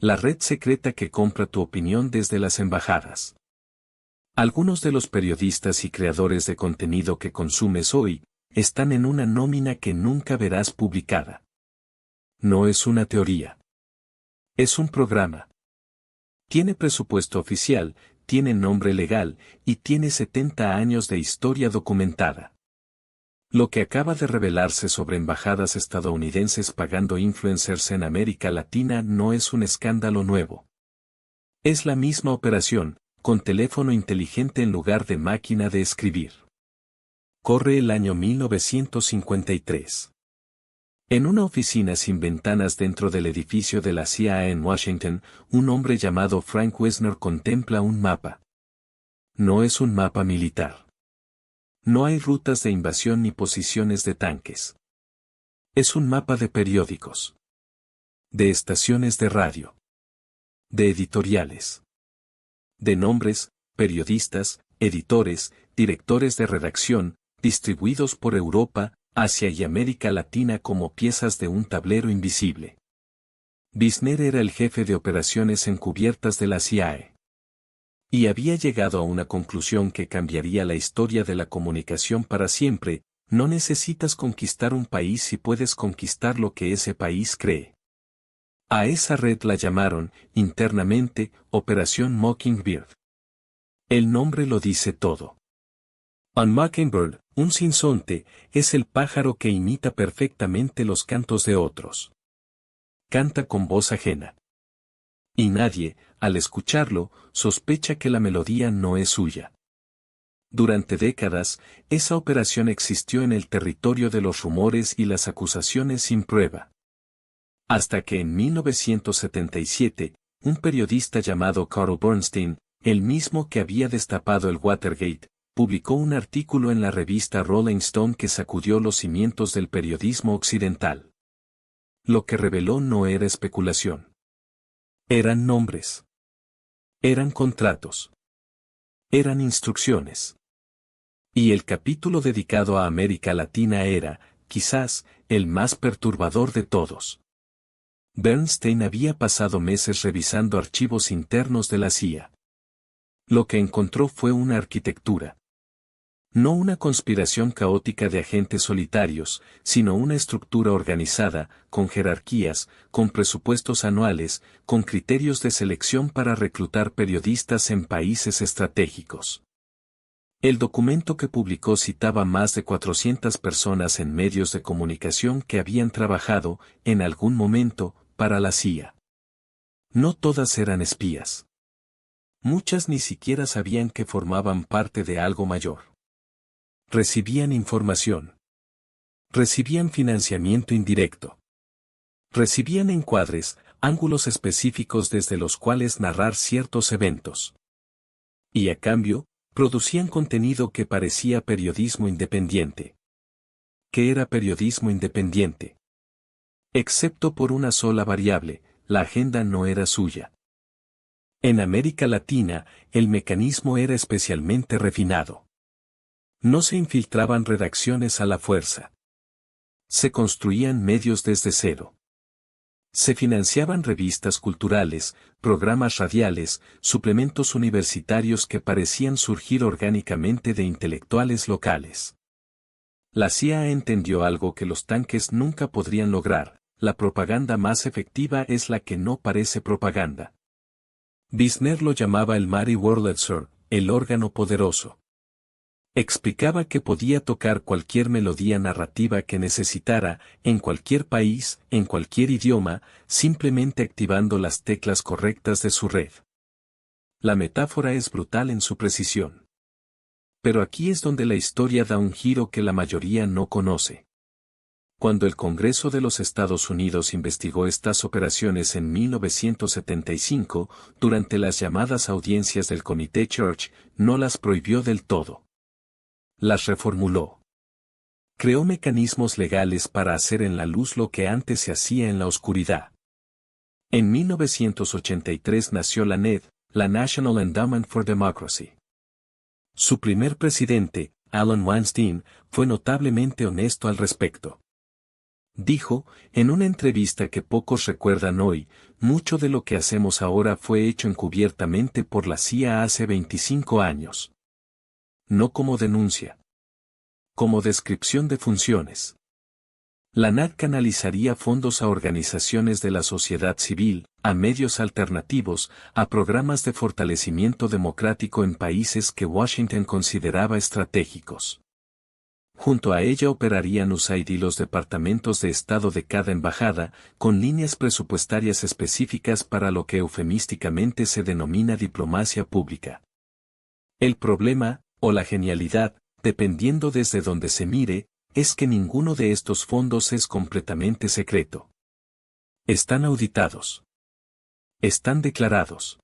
La red secreta que compra tu opinión desde las embajadas. Algunos de los periodistas y creadores de contenido que consumes hoy están en una nómina que nunca verás publicada. No es una teoría. Es un programa. Tiene presupuesto oficial, tiene nombre legal y tiene 70 años de historia documentada. Lo que acaba de revelarse sobre embajadas estadounidenses pagando influencers en América Latina no es un escándalo nuevo. Es la misma operación, con teléfono inteligente en lugar de máquina de escribir. Corre el año 1953. En una oficina sin ventanas dentro del edificio de la CIA en Washington, un hombre llamado Frank Wisner contempla un mapa. No es un mapa militar. No hay rutas de invasión ni posiciones de tanques. Es un mapa de periódicos. De estaciones de radio. De editoriales. De nombres, periodistas, editores, directores de redacción, distribuidos por Europa, Asia y América Latina como piezas de un tablero invisible. Wisner era el jefe de operaciones encubiertas de la CIA. Y había llegado a una conclusión que cambiaría la historia de la comunicación para siempre: no necesitas conquistar un país si puedes conquistar lo que ese país cree. A esa red la llamaron, internamente, Operación Mockingbird. El nombre lo dice todo. Un mockingbird, un sinsonte, es el pájaro que imita perfectamente los cantos de otros. Canta con voz ajena. Y nadie, al escucharlo, sospecha que la melodía no es suya. Durante décadas, esa operación existió en el territorio de los rumores y las acusaciones sin prueba. Hasta que en 1977, un periodista llamado Carl Bernstein, el mismo que había destapado el Watergate, publicó un artículo en la revista Rolling Stone que sacudió los cimientos del periodismo occidental. Lo que reveló no era especulación. Eran nombres. Eran contratos. Eran instrucciones. Y el capítulo dedicado a América Latina era, quizás, el más perturbador de todos. Bernstein había pasado meses revisando archivos internos de la CIA. Lo que encontró fue una arquitectura. No una conspiración caótica de agentes solitarios, sino una estructura organizada, con jerarquías, con presupuestos anuales, con criterios de selección para reclutar periodistas en países estratégicos. El documento que publicó citaba más de 400 personas en medios de comunicación que habían trabajado, en algún momento, para la CIA. No todas eran espías. Muchas ni siquiera sabían que formaban parte de algo mayor. Recibían información. Recibían financiamiento indirecto. Recibían encuadres, ángulos específicos desde los cuales narrar ciertos eventos. Y a cambio, producían contenido que parecía periodismo independiente. ¿Qué era periodismo independiente? Excepto por una sola variable: la agenda no era suya. En América Latina, el mecanismo era especialmente refinado. No se infiltraban redacciones a la fuerza. Se construían medios desde cero. Se financiaban revistas culturales, programas radiales, suplementos universitarios que parecían surgir orgánicamente de intelectuales locales. La CIA entendió algo que los tanques nunca podrían lograr: la propaganda más efectiva es la que no parece propaganda. Wisner lo llamaba el Mighty Wurlitzer, el órgano poderoso. Explicaba que podía tocar cualquier melodía narrativa que necesitara, en cualquier país, en cualquier idioma, simplemente activando las teclas correctas de su red. La metáfora es brutal en su precisión. Pero aquí es donde la historia da un giro que la mayoría no conoce. Cuando el Congreso de los Estados Unidos investigó estas operaciones en 1975, durante las llamadas audiencias del Comité Church, no las prohibió del todo. Las reformuló. Creó mecanismos legales para hacer en la luz lo que antes se hacía en la oscuridad. En 1983 nació la NED, la National Endowment for Democracy. Su primer presidente, Alan Weinstein, fue notablemente honesto al respecto. Dijo, en una entrevista que pocos recuerdan hoy, mucho de lo que hacemos ahora fue hecho encubiertamente por la CIA hace 25 años. No como denuncia. Como descripción de funciones. La NAC canalizaría fondos a organizaciones de la sociedad civil, a medios alternativos, a programas de fortalecimiento democrático en países que Washington consideraba estratégicos. Junto a ella operarían USAID y los departamentos de Estado de cada embajada, con líneas presupuestarias específicas para lo que eufemísticamente se denomina diplomacia pública. El problema, o la genialidad, dependiendo desde donde se mire, es que ninguno de estos fondos es completamente secreto. Están auditados. Están declarados.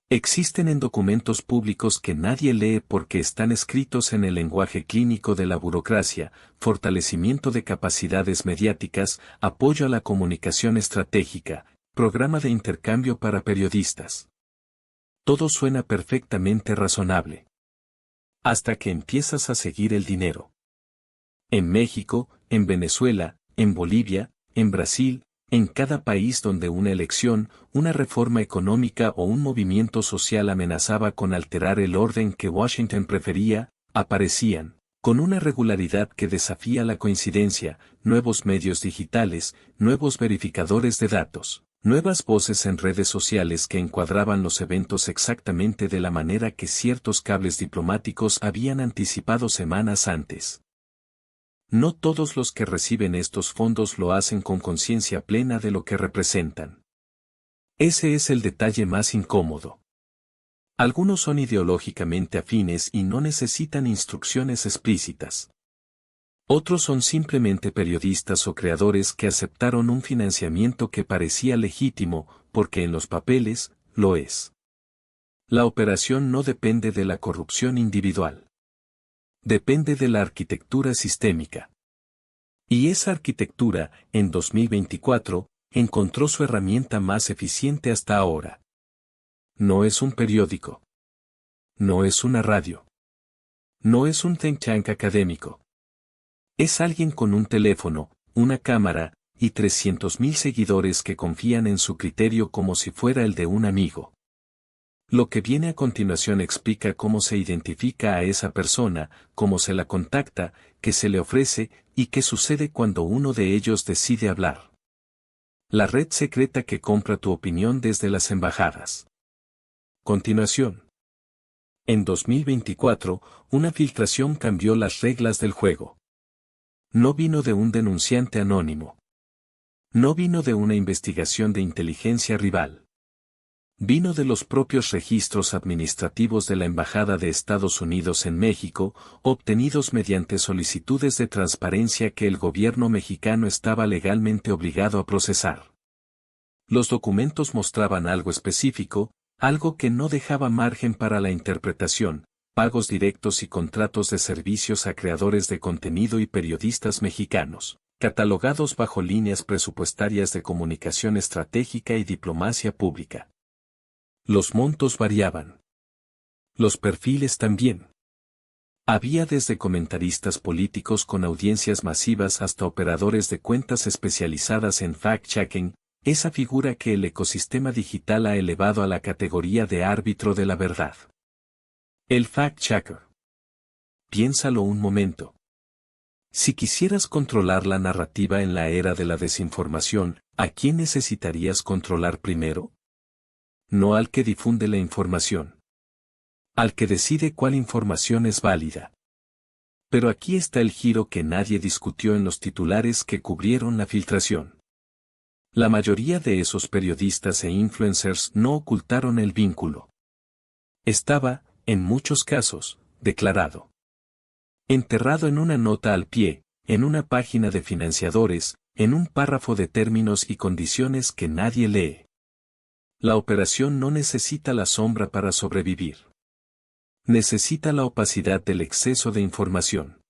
Existen en documentos públicos que nadie lee porque están escritos en el lenguaje clínico de la burocracia, fortalecimiento de capacidades mediáticas, apoyo a la comunicación estratégica, programa de intercambio para periodistas. Todo suena perfectamente razonable. Hasta que empiezas a seguir el dinero. En México, en Venezuela, en Bolivia, en Brasil, en cada país donde una elección, una reforma económica o un movimiento social amenazaba con alterar el orden que Washington prefería, aparecían, con una regularidad que desafía la coincidencia, nuevos medios digitales, nuevos verificadores de datos, nuevas voces en redes sociales que encuadraban los eventos exactamente de la manera que ciertos cables diplomáticos habían anticipado semanas antes. No todos los que reciben estos fondos lo hacen con conciencia plena de lo que representan. Ese es el detalle más incómodo. Algunos son ideológicamente afines y no necesitan instrucciones explícitas. Otros son simplemente periodistas o creadores que aceptaron un financiamiento que parecía legítimo, porque en los papeles, lo es. La operación no depende de la corrupción individual. Depende de la arquitectura sistémica. Y esa arquitectura, en 2024, encontró su herramienta más eficiente hasta ahora. No es un periódico. No es una radio. No es un think tank académico. Es alguien con un teléfono, una cámara, y 300.000 seguidores que confían en su criterio como si fuera el de un amigo. Lo que viene a continuación explica cómo se identifica a esa persona, cómo se la contacta, qué se le ofrece, y qué sucede cuando uno de ellos decide hablar. La red secreta que compra tu opinión desde las embajadas. Continuación. En 2024, una filtración cambió las reglas del juego. No vino de un denunciante anónimo. No vino de una investigación de inteligencia rival. Vino de los propios registros administrativos de la Embajada de Estados Unidos en México, obtenidos mediante solicitudes de transparencia que el gobierno mexicano estaba legalmente obligado a procesar. Los documentos mostraban algo específico, algo que no dejaba margen para la interpretación, pagos directos y contratos de servicios a creadores de contenido y periodistas mexicanos, catalogados bajo líneas presupuestarias de comunicación estratégica y diplomacia pública. Los montos variaban. Los perfiles también. Había desde comentaristas políticos con audiencias masivas hasta operadores de cuentas especializadas en fact-checking, esa figura que el ecosistema digital ha elevado a la categoría de árbitro de la verdad. El fact-checker. Piénsalo un momento. Si quisieras controlar la narrativa en la era de la desinformación, ¿a quién necesitarías controlar primero? No al que difunde la información. Al que decide cuál información es válida. Pero aquí está el giro que nadie discutió en los titulares que cubrieron la filtración. La mayoría de esos periodistas e influencers no ocultaron el vínculo. Estaba, en muchos casos, declarado. Enterrado en una nota al pie, en una página de financiadores, en un párrafo de términos y condiciones que nadie lee. La operación no necesita la sombra para sobrevivir. Necesita la opacidad del exceso de información.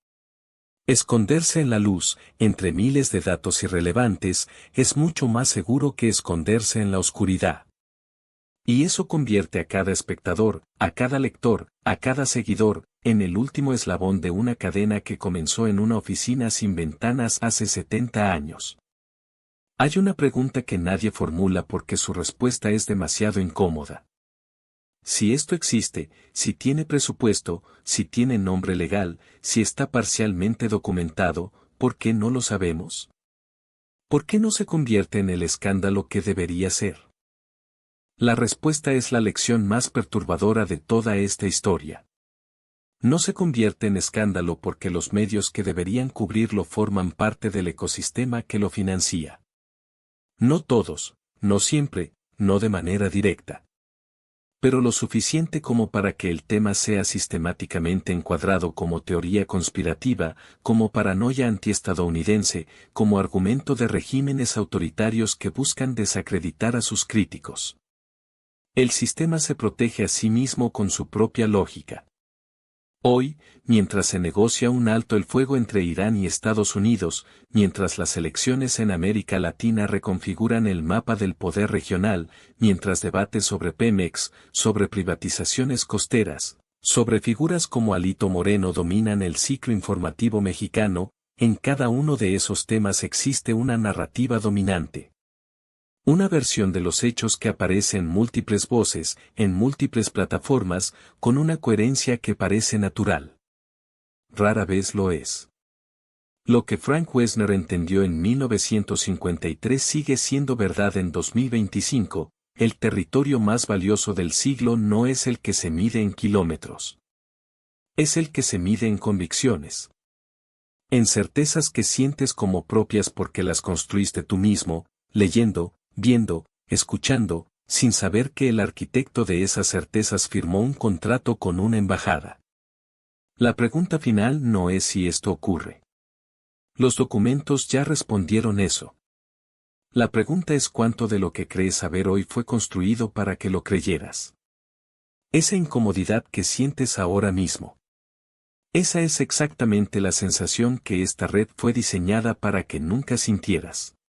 Esconderse en la luz, entre miles de datos irrelevantes, es mucho más seguro que esconderse en la oscuridad. Y eso convierte a cada espectador, a cada lector, a cada seguidor, en el último eslabón de una cadena que comenzó en una oficina sin ventanas hace 70 años. Hay una pregunta que nadie formula porque su respuesta es demasiado incómoda. Si esto existe, si tiene presupuesto, si tiene nombre legal, si está parcialmente documentado, ¿por qué no lo sabemos? ¿Por qué no se convierte en el escándalo que debería ser? La respuesta es la lección más perturbadora de toda esta historia. No se convierte en escándalo porque los medios que deberían cubrirlo forman parte del ecosistema que lo financia. No todos, no siempre, no de manera directa. Pero lo suficiente como para que el tema sea sistemáticamente encuadrado como teoría conspirativa, como paranoia antiestadounidense, como argumento de regímenes autoritarios que buscan desacreditar a sus críticos. El sistema se protege a sí mismo con su propia lógica. Hoy, mientras se negocia un alto el fuego entre Irán y Estados Unidos, mientras las elecciones en América Latina reconfiguran el mapa del poder regional, mientras debates sobre Pemex, sobre privatizaciones costeras, sobre figuras como Alito Moreno dominan el ciclo informativo mexicano, en cada uno de esos temas existe una narrativa dominante. Una versión de los hechos que aparece en múltiples voces, en múltiples plataformas, con una coherencia que parece natural. Rara vez lo es. Lo que Frank Wessner entendió en 1953 sigue siendo verdad en 2025, el territorio más valioso del siglo no es el que se mide en kilómetros. Es el que se mide en convicciones. En certezas que sientes como propias porque las construiste tú mismo, leyendo, viendo, escuchando, sin saber que el arquitecto de esas certezas firmó un contrato con una embajada. La pregunta final no es si esto ocurre. Los documentos ya respondieron eso. La pregunta es cuánto de lo que crees saber hoy fue construido para que lo creyeras. Esa incomodidad que sientes ahora mismo. Esa es exactamente la sensación que esta red fue diseñada para que nunca sintieras.